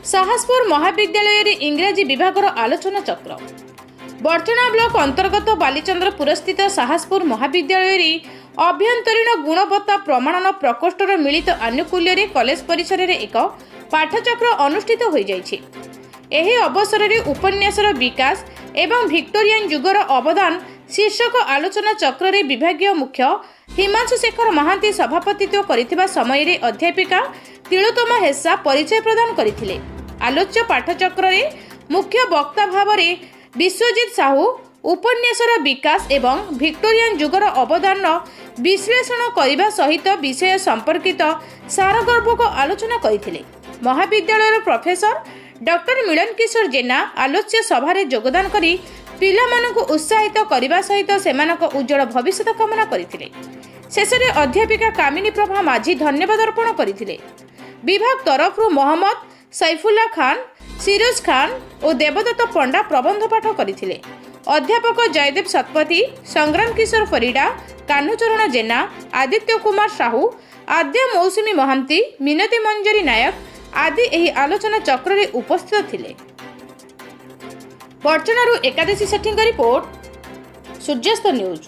साहसपुर महाविद्यालय इंग्राजी विभागर आलोचना चक्र बर्चना ब्लॉक अंतर्गत बालीचंद्रपुर स्थित साहसपुर महाविद्यालय अभ्यंतरीण गुणवत्ता प्रमाणन प्रकोष्ठर मिलित आनुकूल्य कॉलेज परिसर में एक पाठचक्र अनुष्ठित हो जाइछि। एही अवसर में उपन्यासर विकास एवं भिक्टोरियन युगर अवदान शीर्षक आलोचना चक्र रे विभागीय मुख्य हिमांशु शेखर महांती सभापतित्व करिथिबा समय रे अध्यापिका तिलोत्तमा हेसा परिचय प्रदान करथिले। आलोच्य पाठचक्र रे मुख्य वक्ता भाव में विश्वजित साहू उपन्यासर विकास एवं भिक्टोरियन युगर अवदान विश्लेषण करने सहित विषय संपर्कित सारगर्भक आलोचना करथिले। महाविद्यालय प्रोफेसर डॉक्टर मिलन किशोर जेना आलोच्य सभा योगदान करी पिलामानंकु उत्साहित करने सहित सेमानक उज्जवल भविष्य कामना करथिले। शेषे अध्यापिका कामिनी प्रभा माझी धन्यवाद अर्पण करथिले। विभाग तरफ मोहम्मद सैफुल्ला खान, सिरोज खान और देवदत्त पंडा प्रबंध पाठ करथिले। अध्यापक जयदेव शतपथी, संग्राम किशोर परिडा, कान्हूचरण जेना, आदित्य कुमार साहू, आद्य मौसुमी महांती, मिनती मंजरी नायक आदि एही आलोचना चक्र रे उपस्थित थिले। बर्चनारू एकादशी सेठींग रिपोर्ट, सूर्यास्त न्यूज।